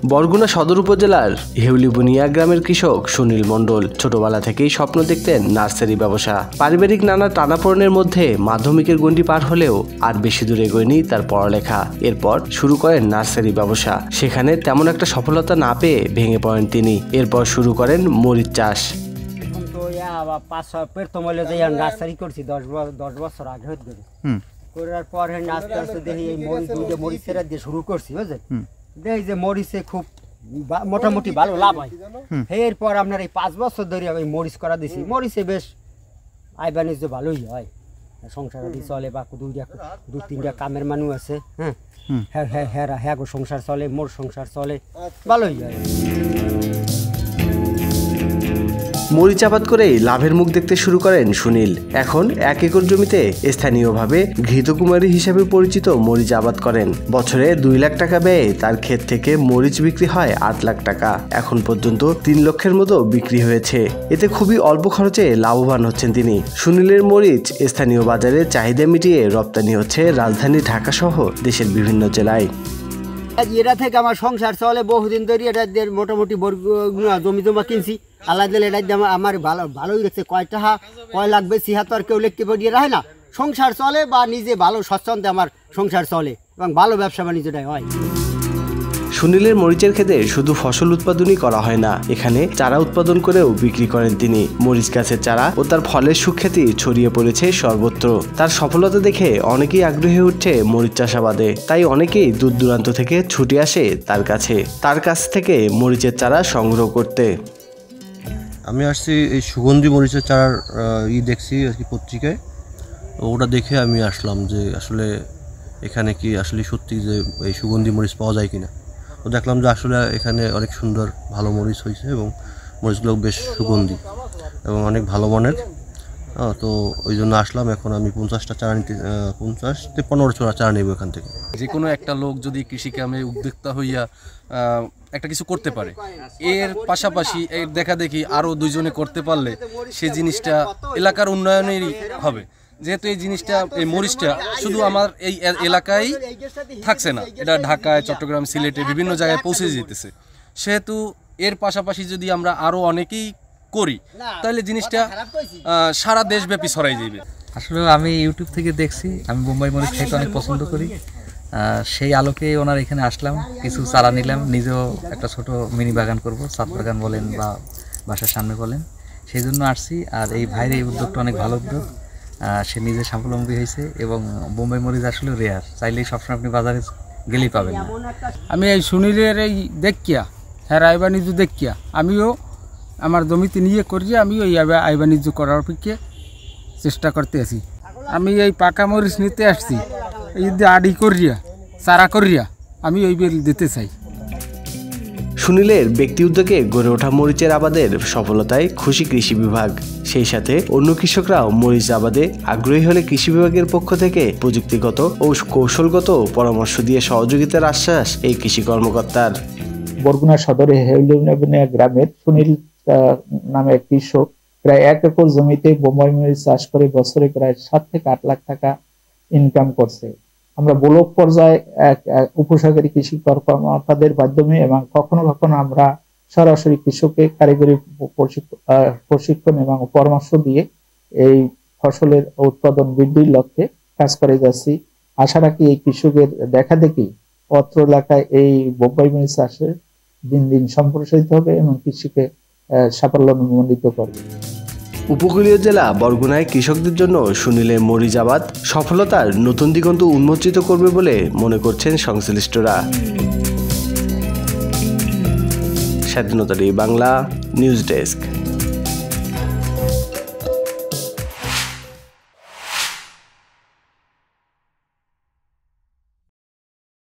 বরগুনা সদর উপজেলার হেউলিবুনিয়া গ্রামের কৃষক সুনীল মণ্ডল ছোটবেলা থেকেই স্বপ্ন দেখতেন নার্সারি ব্যবসা। পারিবারিক নানা টানাপোড়েনের মধ্যে মাধ্যমিকের গণ্ডি পার হলেও আর বেশি দূর এগোয়নি তার পড়ালেখা। এরপর শুরু করেন নার্সারি ব্যবসা। সেখানে তেমন একটা সফলতা না পেয়ে ভেঙে পড়েন তিনি। এরপর শুরু করেন মরিচ চাষ। নার্সারি করছি 10 বছর আগে করার পর আস্তে আস্তে দেখি এই মরিচের দিয়ে শুরু করছি, বুঝলেন? দেখি যে মরিচে খুব মোটামুটি ভালো লাভ হয়। এরপর আপনার এই 5 বছর ধরে আমি মরিচ করা দিছি। মরিচে বেশ আয় বাণিজ্য ভালোই হয়, সংসার চলে বা 2-3টা কামের মানুষ আছে। হ্যাঁ গো সংসার চলে, মোর সংসার চলে, ভালোই হয়। মরিচ আবাদ করেই লাভের মুখ দেখতে শুরু করেন সুনীল। এখন 1 একর জমিতে স্থানীয়ভাবে ঘৃতকুমারী হিসেবে পরিচিত মরিচ আবাদ করেন। বছরে 2 লাখ টাকা ব্যয়ে তার ক্ষেত থেকে মরিচ বিক্রি হয় 8 লাখ টাকা। এখন পর্যন্ত 3 লক্ষের মতো বিক্রি হয়েছে। এতে খুবই অল্প খরচে লাভবান হচ্ছেন তিনি। সুনীলের মরিচ স্থানীয় বাজারে চাহিদা মিটিয়ে রপ্তানি হচ্ছে রাজধানী ঢাকা সহ দেশের বিভিন্ন জেলায়। এটা থেকে আমার সংসার চলে বহুদিন ধরে। এটা মোটামুটি জমি জমা কিনছি, আল্লাহ দিলে এটা আমার ভালোই গেছে। কয় লাগবে সিহাতর কেউ লিখতে পড়িয়ে রাখে না, সংসার চলে বা নিজে ভালো স্বচ্ছন্দে আমার সংসার চলে এবং ভালো ব্যবসা বাণিজ্যটাই হয়। সুনীলের মরিচের ক্ষেতে শুধু ফসল উৎপাদনই করা হয় না, এখানে চারা উৎপাদন করেও বিক্রি করেন তিনি। মরিচ গাছের চারা ও তার ফলের সুখ্যাতি ছড়িয়ে পড়েছে সর্বত্র। তার সফলতা দেখে অনেকেই আগ্রহী উঠছে মরিচ চাষাবাদে। তাই অনেকেই দূর দূরান্ত থেকে ছুটে আসে তার কাছ থেকে মরিচের চারা সংগ্রহ করতে। আমি আসছি এই সুগন্ধি মরিচের চারার দেখছি আর কি পত্রিকায়, ওটা দেখে আমি আসলাম যে আসলে এখানে কি আসলে সত্যি যে এই সুগন্ধি মরিচ পাওয়া যায় কিনা। তো দেখলাম যে আসলে এখানে অনেক সুন্দর ভালো মরিচ হয়েছে এবং মরিচগুলো বেশ সুগন্ধি এবং অনেক ভালো মানের। তো ওই জন্য আসলাম। এখন আমি 50টা চারা নিতে 50-15 চারা নেব এখান থেকে। যে কোনো একটা লোক যদি কৃষিকামে উদ্যোক্তা হইয়া একটা কিছু করতে পারে, এর পাশাপাশি এর দেখা দেখি আরও 2 জনে করতে পারলে সে জিনিসটা এলাকার উন্নয়নেরই হবে। যেহেতু এই জিনিসটা, এই মরিচটা শুধু আমার এই এলাকায় থাকছে না, এটা ঢাকায়, চট্টগ্রাম, সিলেটে বিভিন্ন জায়গায় পৌঁছে যেতেছে। সেহেতু এর পাশাপাশি যদি আমরা আরও অনেকেই করি তাহলে জিনিসটা সারা দেশব্যাপী ছড়াই যাবে। আসলে আমি ইউটিউব থেকে দেখছি, আমি বোম্বাই মরিচ খাইতে অনেক পছন্দ করি। সেই আলোকে ওনার এখানে আসলাম, কিছু চারা নিলাম। নিজেও একটা ছোট মিনি বাগান করব, ছাদ বাগান বলেন বা বাসার সামনে বলেন, সেই জন্য আসছি। আর এই ভাইয়ের এই উদ্যোগটা অনেক ভালো উদ্যোগ। সে নিজে স্বাবলম্বী হয়েছে এবং বোম্বাই মরিচ আসলে রেয়ার, চাইলেই সবসময় আপনি বাজারে গেলেই পাবেন না। আমি এই সুনীলের এই দেখিয়া, হ্যাঁ আয় বাণিজ্য দেখিয়া আমিও আমার জমিতে নিয়ে করিয়া আমিও এই আয় বাণিজ্য করার পক্ষে চেষ্টা করতে আছি। আমি এই পাকা মরিচ নিতে আসছি, এই আড়ি করিয়া চারা করিয়া আমি ওই বেল দিতে চাই। সুনীলের ব্যক্তি উদ্যোগে গড়ে ওঠা মরিচের আবাদের সফলতায় খুশি কৃষি বিভাগ। সেই সাথে অন্য কৃষকরাও মরিচ আবাদে আগ্রহী হলে কৃষি বিভাগের পক্ষ থেকে প্রযুক্তিগত ও কৌশলগত পরামর্শ দিয়ে সহযোগিতার আশ্বাস এই কৃষি কর্মকর্তার। বরগুনা সদরে হেউলিবুনিয়া গ্রামের সুনীল নামে এক কৃষক প্রায় 1 একর জমিতে বোম্বাই মরিচ চাষ করে বছরে প্রায় 7 থেকে 8 লাখ টাকা ইনকাম করছে। আমরা ব্লক পর্যায়ে উপসহকারী কৃষি কর্মকর্তাদের মাধ্যমে এবং কখনো কখনো আমরা সরাসরি কৃষককে কারিগরি প্রশিক্ষণ এবং পরামর্শ দিয়ে এই ফসলের উৎপাদন বৃদ্ধির লক্ষ্যে কাজ করে যাচ্ছি। আশা রাখি এই কৃষকের দেখা দেখি অত্র এলাকায় এই বোম্বাই মরিচ চাষে দিন দিন সম্প্রসারিত হবে এবং কৃষিকে সাফল্যমণ্ডিত করবে। উপকূলীয় জেলা বরগুনায় কৃষকদের জন্য সুনীলের মরিচ আবাদ সফলতার নতুন দিগন্ত উন্মোচিত করবে বলে মনে করছেন সংশ্লিষ্টরা। স্বাধীনতা বাংলা নিউজ ডেস্ক।